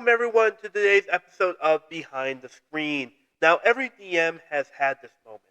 welcome everyone to today's episode of Behind the Screen. Now, every DM has had this moment.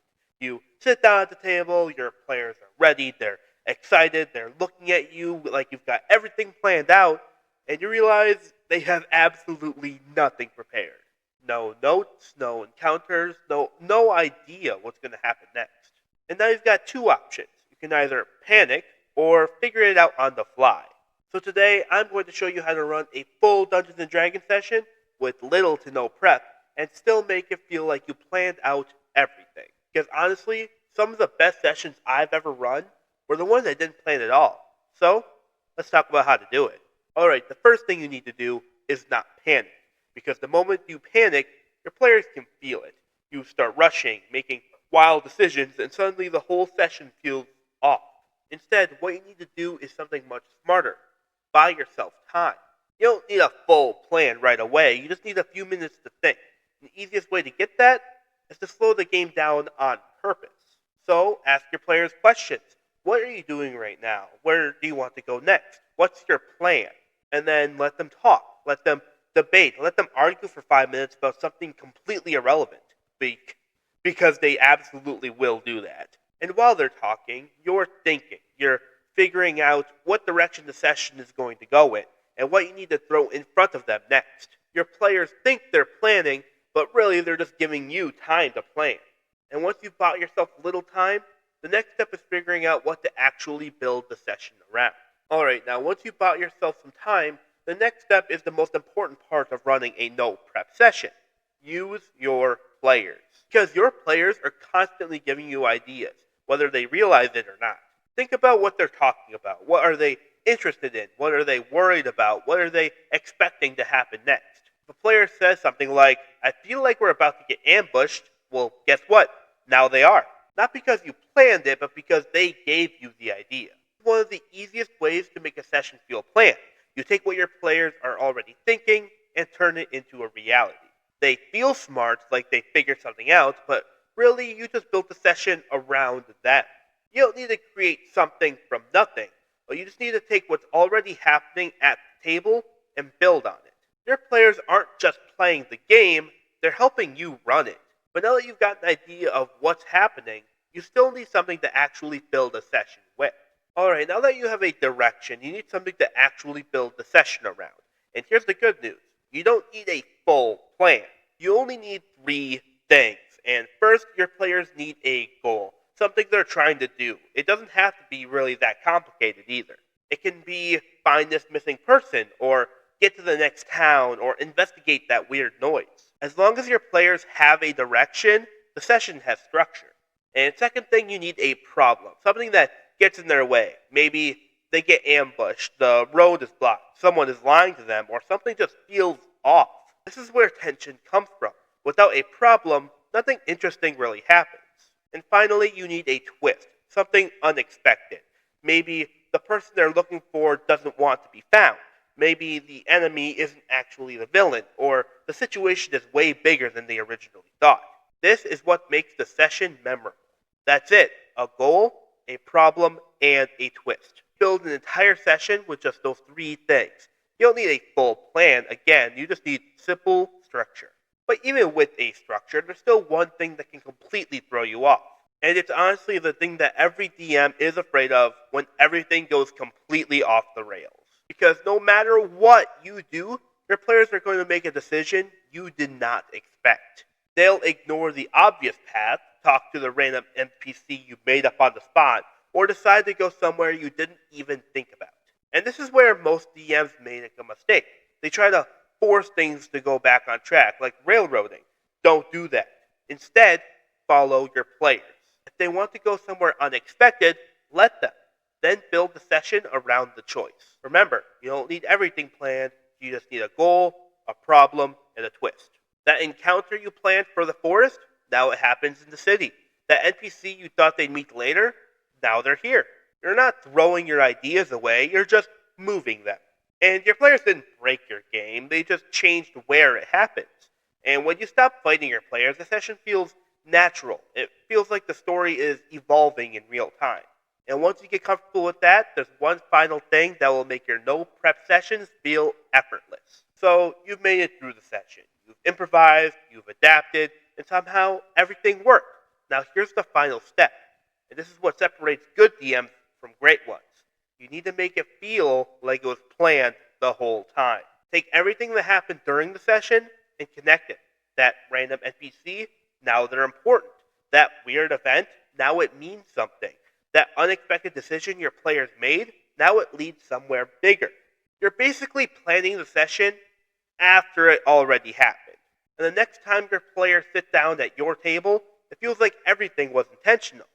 You sit down at the table, your players are ready, they're excited, they're looking at you like you've got everything planned out, and you realize they have absolutely nothing prepared. No notes, no encounters, no idea what's going to happen next. And now you've got two options. You can either panic or figure it out on the fly. So today, I'm going to show you how to run a full Dungeons & Dragons session with little to no prep and still make it feel like you planned out everything. Because honestly, some of the best sessions I've ever run were the ones I didn't plan at all. So, let's talk about how to do it. Alright, the first thing you need to do is not panic. Because the moment you panic, your players can feel it. You start rushing, making wild decisions, and suddenly the whole session feels off. Instead, what you need to do is something much smarter. Buy yourself time. You don't need a full plan right away, you just need a few minutes to think. And the easiest way to get that is to slow the game down on purpose. So, ask your players questions. What are you doing right now? Where do you want to go next? What's your plan? And then let them talk. Let them debate. Let them argue for 5 minutes about something completely irrelevant. Because they absolutely will do that. And while they're talking, you're thinking. You're figuring out what direction the session is going to go in, and what you need to throw in front of them next. Your players think they're planning, but really they're just giving you time to plan. And once you've bought yourself a little time, the next step is figuring out what to actually build the session around. Alright, now once you've bought yourself some time, the next step is the most important part of running a no-prep session. Use your players. Because your players are constantly giving you ideas, whether they realize it or not. Think about what they're talking about. What are they interested in? What are they worried about? What are they expecting to happen next? If a player says something like, I feel like we're about to get ambushed, well, guess what? Now they are. Not because you planned it, but because they gave you the idea. One of the easiest ways to make a session feel planned. You take what your players are already thinking and turn it into a reality. They feel smart, like they figured something out, but really you just built the session around them. You don't need to create something from nothing, but you just need to take what's already happening at the table and build on it. Your players aren't just playing the game, they're helping you run it. But now that you've got an idea of what's happening, you still need something to actually build a session with. Alright, now that you have a direction, you need something to actually build the session around. And here's the good news. You don't need a full plan. You only need 3 things. And first, your players need a goal. Something they're trying to do. It doesn't have to be really that complicated either. It can be find this missing person, or get to the next town, or investigate that weird noise. As long as your players have a direction, the session has structure. And second thing, you need a problem. Something that gets in their way. Maybe they get ambushed, the road is blocked, someone is lying to them, or something just feels off. This is where tension comes from. Without a problem, nothing interesting really happens. And finally, you need a twist, something unexpected. Maybe the person they're looking for doesn't want to be found. Maybe the enemy isn't actually the villain, or the situation is way bigger than they originally thought. This is what makes the session memorable. That's it, a goal, a problem, and a twist. Build an entire session with just those 3 things. You don't need a full plan, again, you just need simple structure. But even with a structure, there's still one thing that can completely throw you off. And it's honestly the thing that every DM is afraid of when everything goes completely off the rails. Because no matter what you do, your players are going to make a decision you did not expect. They'll ignore the obvious path, talk to the random NPC you made up on the spot, or decide to go somewhere you didn't even think about. And this is where most DMs make a mistake. They try to force things to go back on track, like railroading. Don't do that. Instead, follow your players. If they want to go somewhere unexpected, let them. Then build the session around the choice. Remember, you don't need everything planned. You just need a goal, a problem, and a twist. That encounter you planned for the forest, now it happens in the city. That NPC you thought they'd meet later, now they're here. You're not throwing your ideas away, you're just moving them. And your players didn't break your game, they just changed where it happens. And when you stop fighting your players, the session feels natural. It feels like the story is evolving in real time. And once you get comfortable with that, there's one final thing that will make your no prep sessions feel effortless. So you've made it through the session. You've improvised, you've adapted, and somehow everything worked. Now here's the final step, and this is what separates good DMs from great ones. You need to make it feel like it was planned the whole time. Take everything that happened during the session and connect it. That random NPC, now they're important. That weird event, now it means something. That unexpected decision your players made, now it leads somewhere bigger. You're basically planning the session after it already happened. And the next time your players sit down at your table, it feels like everything was intentional.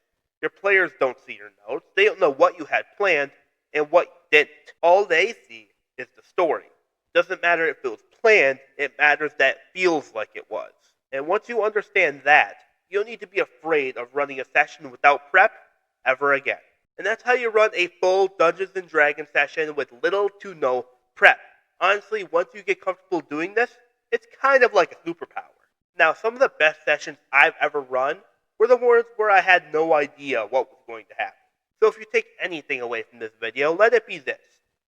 Your players don't see your notes, they don't know what you had planned and what you didn't. All they see is the story. It doesn't matter if it was planned, it matters that it feels like it was. And once you understand that, you don't need to be afraid of running a session without prep ever again. And that's how you run a full Dungeons & Dragons session with little to no prep. Honestly, once you get comfortable doing this, it's kind of like a superpower. Now, some of the best sessions I've ever run were the ones where I had no idea what was going to happen. So if you take anything away from this video, let it be this.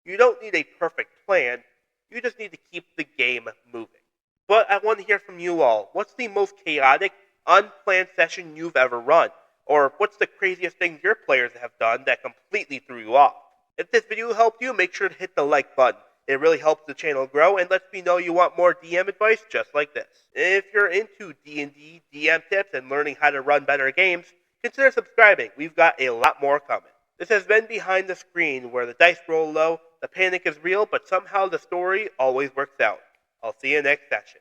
You don't need a perfect plan, you just need to keep the game moving. But I want to hear from you all. What's the most chaotic, unplanned session you've ever run? Or what's the craziest thing your players have done that completely threw you off? If this video helped you, make sure to hit the like button. It really helps the channel grow and lets me know you want more DM advice just like this. If you're into D&D, DM tips, and learning how to run better games, consider subscribing. We've got a lot more coming. This has been Behind the Screen, where the dice roll low, the panic is real, but somehow the story always works out. I'll see you next session.